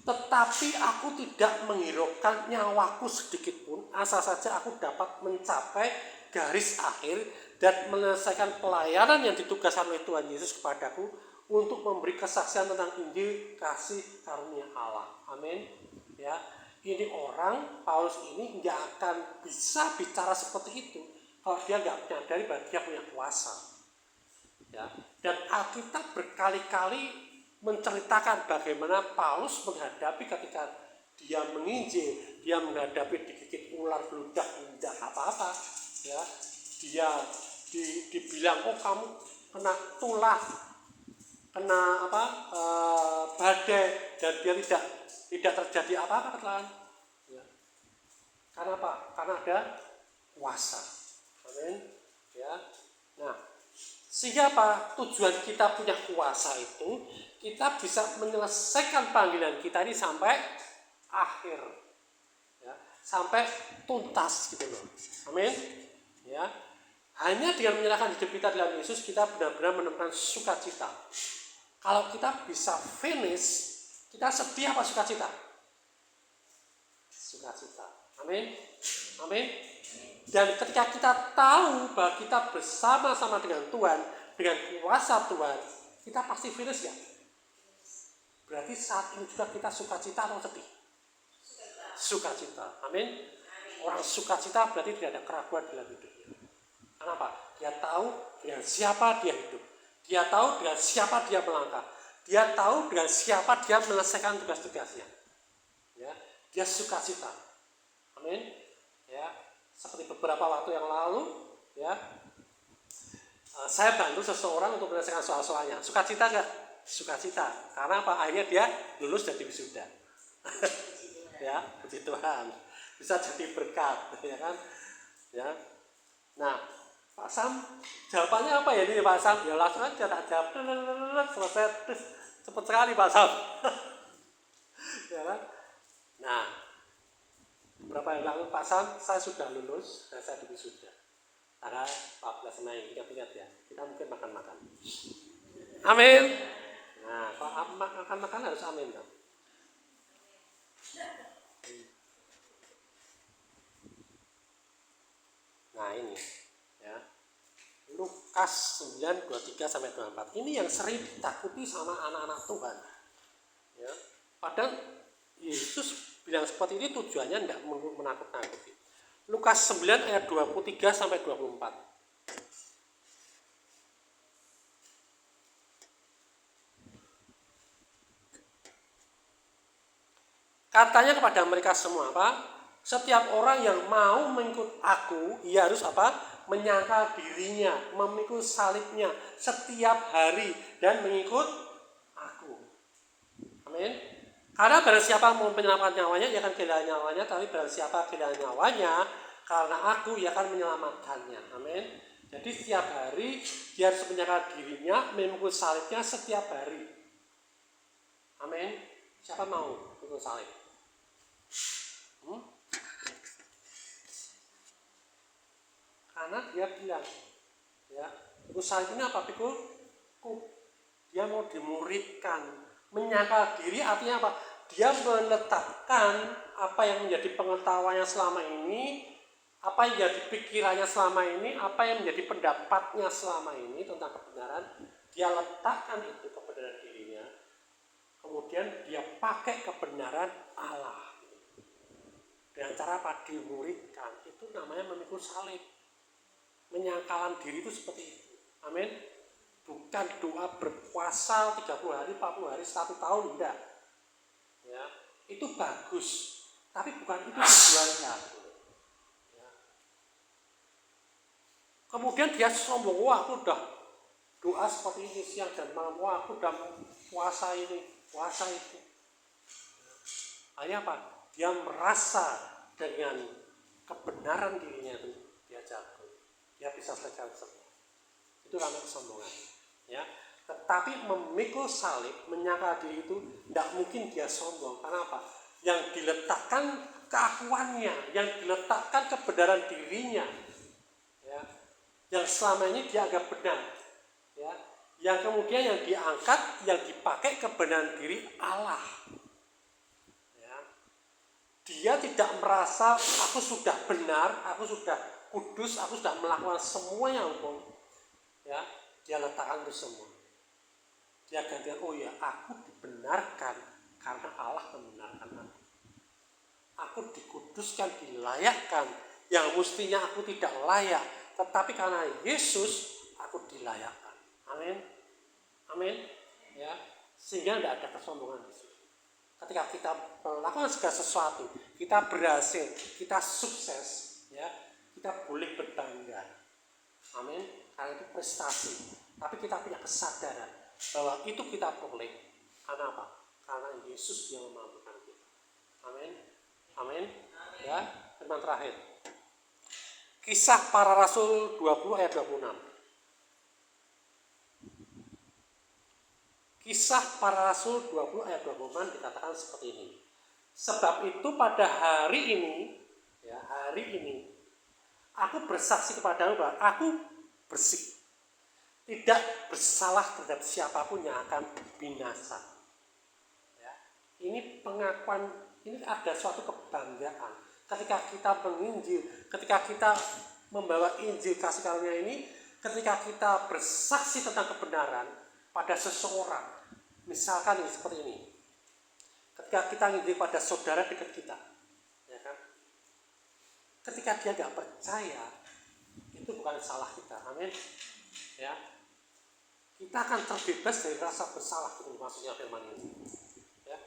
Tetapi aku tidak menghiraukan nyawaku sedikit pun, asal saja aku dapat mencapai garis akhir dan menyelesaikan pelayanan yang ditugaskan oleh Tuhan Yesus kepadaku untuk memberi kesaksian tentang Injil kasih karunia Allah. Amin. Ya, ini orang Paulus ini nggak akan bisa bicara seperti itu kalau dia nggak menyadari bahwa dia punya kuasa. Ya, dan Alkitab berkali-kali menceritakan bagaimana Paulus menghadapi ketika dia menginjil, dia menghadapi digigit ular, beludak, tidak apa-apa, ya. Dia dibilang kamu kena tulah, kena badai, dan dia tidak terjadi apa-apa kecelakaan. Ya. Karena apa? Karena ada kuasa. Amin. Ya. Nah, sehingga apa? Tujuan kita punya kuasa itu kita bisa menyelesaikan panggilan kita ini sampai akhir, ya, sampai tuntas gitu loh. Amin. Ya, hanya dengan menyerahkan hidup kita dalam Yesus kita benar-benar menemukan sukacita. Kalau kita bisa finish, kita sedih apa sukacita? Sukacita. Amin. Amin. Dan ketika kita tahu bahwa kita bersama-sama dengan Tuhan, dengan kuasa Tuhan, kita pasti finish ya. Berarti saat ini juga kita sukacita atau sedih? Sukacita. Amin. Orang sukacita berarti tidak ada keraguan dalam hidupnya. Kenapa? Dia tahu dengan siapa dia hidup. Dia tahu dengan siapa dia melangkah. Dia tahu dengan siapa dia menyelesaikan tugas-tugasnya. Ya, dia sukacita. Amin. Ya, seperti beberapa waktu yang lalu, ya, saya bantu seseorang untuk menyelesaikan soal-soalnya. Sukacita enggak? Sukacita. Karena apa? Akhirnya dia lulus jadi wisuda. Ya, puji Tuhan. Bisa jadi berkat, ya kan? Ya. Nah, Pak Sam, jawabannya apa ya ini Pak Sam? Ya langsung aja tak jawab. Selesai. Cepat sekali Pak Sam. Ya kan? Nah, beberapa yang lalu Pak Sam, saya sudah lulus dan saya wisuda. Tanggal 14 Mei, ingat-ingat ya. Kita mungkin makan-makan. Amin. Nah, kalau makan-makan harus amin kan? Nah ini ya, Lukas 9:23-24. Ini yang sering ditakuti sama anak-anak Tuhan. Ya, padahal Yesus bilang seperti ini tujuannya tidak menakut-nakuti. Lukas 9 ayat 23-24. Katanya kepada mereka semua apa? Setiap orang yang mau mengikut aku, ia harus apa? Menyangkal dirinya, memikul salibnya setiap hari dan mengikut aku. Amin. Karena barang siapa mau menyelamatkan nyawanya, ia akan kehilangan nyawanya. Tapi barang siapa kehilangan nyawanya, karena aku, ia akan menyelamatkannya. Amin. Jadi setiap hari dia harus menyangkal dirinya, memikul salibnya setiap hari. Amin. Siapa mau memikul salib? Karena dia bilang, ya, memikul salib ini apa? Pikul? Dia mau dimuridkan. Menyangkal diri artinya apa? Dia meletakkan apa yang menjadi pengetahuannya selama ini, apa yang menjadi pikirannya selama ini, apa yang menjadi pendapatnya selama ini tentang kebenaran, dia letakkan itu kebenaran dirinya, kemudian dia pakai kebenaran Allah. Dengan cara apa? Dimuridkan. Itu namanya memikul salib. Menyangkalan diri itu seperti itu. Amin. Bukan doa berpuasa 30 hari, 40 hari, 1 tahun, enggak. Ya, itu bagus, tapi bukan itu tujuannya. Ya. Kemudian dia sombong, wah aku udah doa seperti ini siang dan malam, wah aku udah puasa ini, puasa itu. Akhirnya apa? Dia merasa dengan kebenaran dirinya itu dia jago, dia bisa selesai semua. Itu namanya kesombongan. Ya. Tetapi memikul salib, menyangkal diri itu tidak mungkin dia sombong. Karena apa? Yang diletakkan keakuannya, yang diletakkan kebenaran dirinya, ya, yang selama ini dia anggap benar, ya, yang kemudian yang diangkat, yang dipakai kebenaran diri Allah. Ya. Dia tidak merasa aku sudah benar, aku sudah kudus, aku sudah melakukan semua yang hukum. Ya, dia letakkan itu semua. Dia gantikan, oh ya, aku dibenarkan karena Allah membenarkan aku. Aku dikuduskan, dilayakkan, yang mestinya aku tidak layak, tetapi karena Yesus aku dilayakkan. Amin. Amin. Ya, sehingga tidak ada kesombongan di situ. Ketika kita melakukan segala sesuatu, kita berhasil, kita sukses, ya, kita boleh berbangga. Amin. Karena itu prestasi. Tapi kita punya kesadaran bahwa itu kita peroleh. Karena apa? Karena Yesus yang memampukan kita. Amin. Amin. Ya, firman terakhir. Kisah Para Rasul 20 ayat 26. Kisah Para Rasul 20 ayat 26 dikatakan seperti ini. Sebab itu pada hari ini, ya, hari ini aku bersaksi kepadamu bahwa aku bersih, tidak bersalah terhadap siapapun yang akan binasa. Ya. Ini pengakuan, ini ada suatu kebanggaan. Ketika kita menginjil, ketika kita membawa Injil kasih karunia ini, ketika kita bersaksi tentang kebenaran pada seseorang, misalkan ini seperti ini. Ketika kita menginjil pada saudara dekat kita, ya kan? Ketika dia nggak percaya, itu bukan salah kita. Amin. Ya, kita akan terbebas dari rasa bersalah, itu maksudnya firman ini. Ya.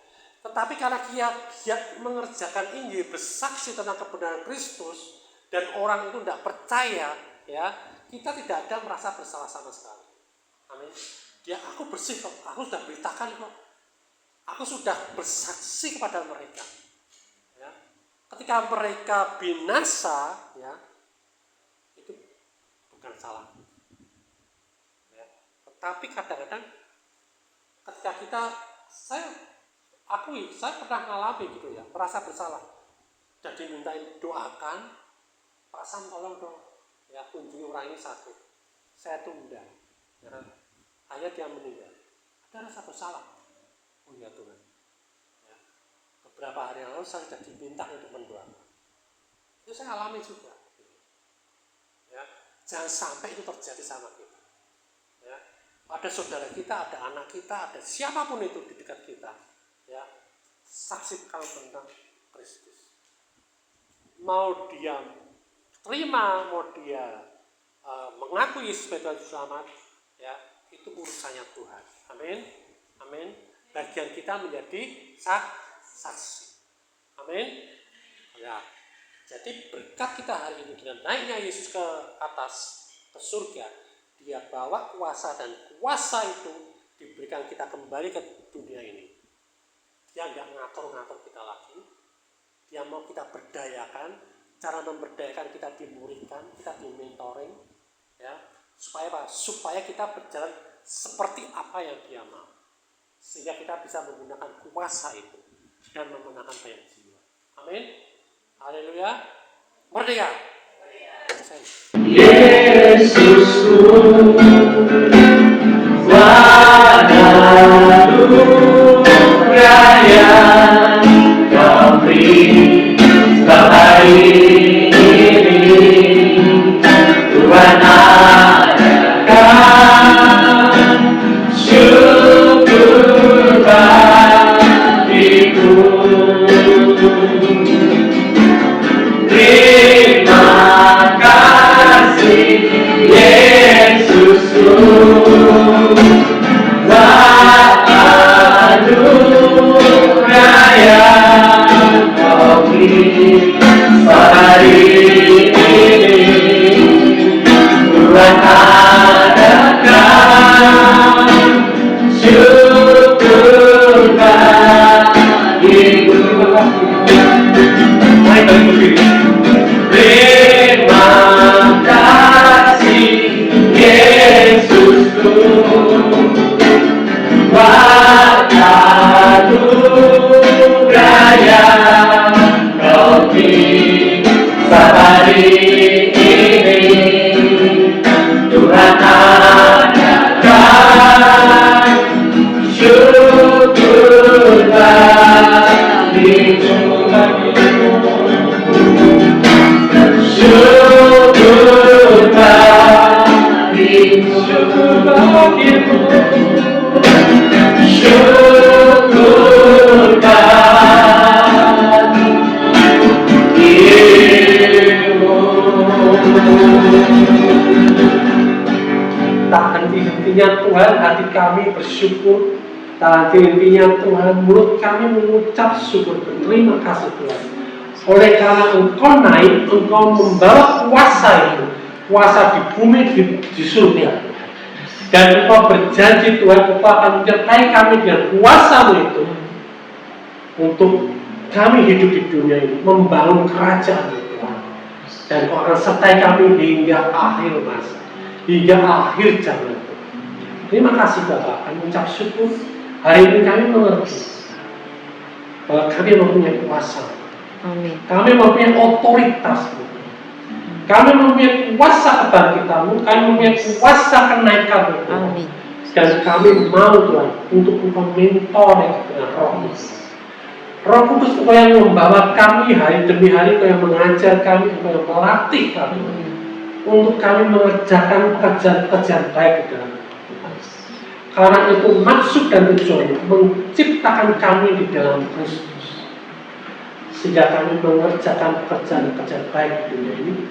Tetapi karena dia mengerjakan Injil, bersaksi tentang kebenaran Kristus, dan orang itu tidak percaya, ya, kita tidak ada merasa bersalah sama sekali. Amin. Dia, aku bersih kok, aku sudah beritakan kok, aku sudah bersaksi kepada mereka. Ya. Ketika mereka binasa, ya, itu bukan salah. Tapi kadang-kadang ketika kita, saya pernah mengalami gitu ya, merasa bersalah. Jadi mintain doakan, Pak Sam tolong dong, ya kunjungi orang ini sakit. Saya tunda, ya, akhirnya dia meninggal. Ada rasa bersalah. Oh ya Tuhan. Ya. Beberapa hari yang lalu saya sudah diminta untuk mendoakan. Itu saya alami juga. Ya. Jangan sampai itu terjadi sama kita. Ya. Ada saudara kita, ada anak kita, ada siapapun itu di dekat kita, ya, saksikan tentang Kristus. Mau dia terima, mau dia mengakui sebagai Tuhan Selamat, ya, itu urusannya Tuhan. Amin. Amin. Bagian kita menjadi saksi. Amin. Ya. Jadi berkat kita hari ini dengan naiknya Yesus ke atas, ke surga, dia bawa kuasa, dan kuasa itu diberikan kita kembali ke dunia ini. Dia nggak ngatur-ngatur kita lagi. Dia mau kita berdayakan. Cara memberdayakan kita dimuridkan, kita dimentoring. Ya, supaya apa? Supaya kita berjalan seperti apa yang Dia mau. Sehingga kita bisa menggunakan kuasa itu dan memenangkan banyak jiwa. Amin. Haleluya. Merdeka. Yesusku, anugerah yang Kau beri hari ini, Tuhan adakan syukur bagiku. Terima kasih Yesusku, anugerah yang Kau beri hari ini, Tuhan adakan syukur bagiku. Mari kita berdiri. Terima kasih Yesusku, anugerah yang Kau beri hari ini, Tuhan adakan syukur bagiku. Syukur bagimu, syukur bagimu, syukur bagimu. Tak henti-hentinya Tuhan hati kami bersyukur, tak henti-hentinya Tuhan mulut kami mengucap syukur. Terima kasih Tuhan. Oleh karena Engkau naik, Engkau membawa kuasa itu, kuasa di bumi, di surga. Dan Engkau berjanji Tuhan, Engkau akan menyertai kami dengan kuasa-Mu itu untuk kami hidup di dunia ini, membangun kerajaan Tuhan. Dan Engkau akan sertai kami hingga akhir masa, hingga akhir zaman. Terima kasih Bapak, kami mengucap syukur. Hari ini kami mengerti bahwa kami mempunyai kuasa. Amin. Kami mempunyai otoritas-Mu. Kami mempunyai kuasa kebangkitan-Mu. Kami mempunyai kuasa kenaikan-Mu. Amin. Dan kami mau Tuhan untuk Engkau mentor dengan Roh Kudus. Roh Kudus Engkau yang membawa kami hari demi hari, Engkau yang mengajar kami, Engkau yang melatih kami untuk kami mengerjakan pekerjaan-pekerjaan baik di dalam Tuhan. Karena itu maksud dan tujuan menciptakan kami di dalam Kristus, sehingga kami mengerjakan pekerjaan-pekerjaan baik di dunia ini,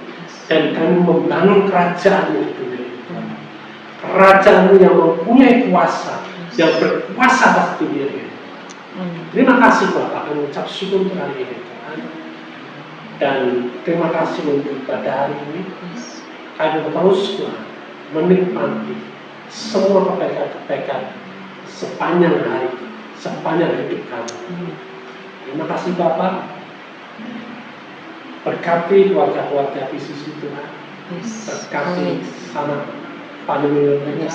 dan kami membangun kerajaan di dunia ini. Kerajaan yang mempunyai kuasa, yang berkuasa atas dirinya. Terima kasih Bapak, kami ucap syukur untuk hari ini Tuhan. Dan terima kasih untuk pada hari ini. Kami terus Tuhan menikmati semua kebaikan-kebaikan sepanjang hari, sepanjang hidup kami. Terima kasih Bapak. Berkati keluarga-keluarga bisnis Tuhan. Berkati sama pandemi mereka.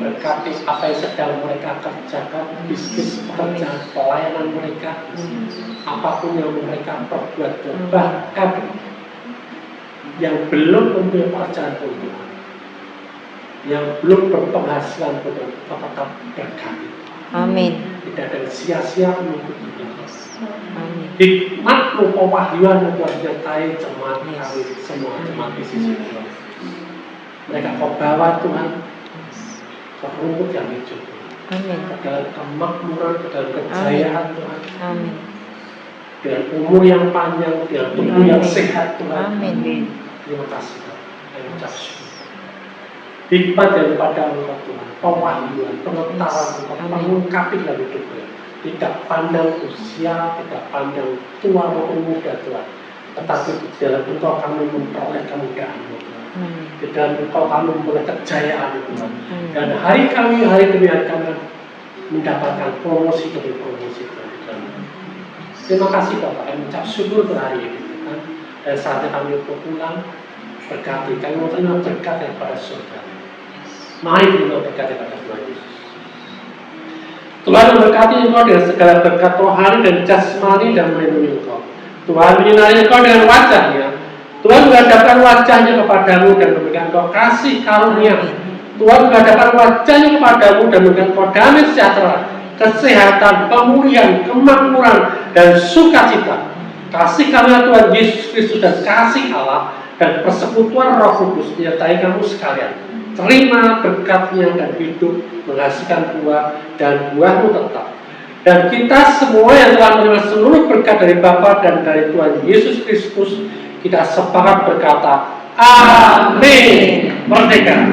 Berkati apa yang sedang mereka kerjakan, bisnis, pekerjaan, pelayanan mereka, apapun yang mereka perbuat, bahkan yang belum mempunyai pekerjaan Tuhan, yang belum berpenghasilan Tuhan, tetap berkati. Amin. Tidak ada sia-sia mengikuti Tuhan. Amin. Hikmat-Mu, pewahyuan-Mu Tuhan menyertai jemaat kami semua, jemaat di sisi Tuhan. Mereka Kau bawa Tuhan ke rumput yang hijau, Amin. ke dalam kemakmuran, ke dalam kejayaan Tuhan, Amin. dengan umur yang panjang, dengan tubuh yang sehat Tuhan. Amin. Terima kasih Tuhan. Kami ucap syukur. Hikmat daripada Engkau Tuhan, pewahyuan, pengetahuan Engkau, mengungkapi dalam hidup kami. Tidak pandang usia, tidak pandang tua maupun muda Tuhan, tetapi di dalam Engkau kami memperoleh kemudahan-Mu Tuhan. Di dalam Engkau kami memperoleh kejayaan Tuhan. Dan hari kami, hari demi hari kami mendapatkan promosi demi promosi Tuhan. Terima kasih Bapak, kami ucap syukur untuk hari ini Tuhan. Dan saatnya kami pulang, berkati. Kami mau terima berkat daripada surga. Mari terima berkat daripada Tuhan Yesus. Tuhan memberkati engkau dengan segala berkat rohani dan jasmani dan melindungi engkau. Tuhan menyinari engkau dengan wajahnya. Tuhan menghadapkan wajahnya kepadamu dan memberikan engkau kasih karunia. Tuhan menghadapkan wajahnya kepadamu dan memberikan engkau damai sejahtera, kesehatan, pemulihan, kemakmuran, dan sukacita. Kasih karunia Tuhan Yesus Kristus dan kasih Allah dan persekutuan Roh Kudus menyertai kamu sekalian. Terima berkatnya dan hidup menghasilkan buah dan buahmu tetap. Dan kita semua yang telah menerima seluruh berkat dari Bapa dan dari Tuhan Yesus Kristus, kita sepakat berkata, Amin. Merdeka.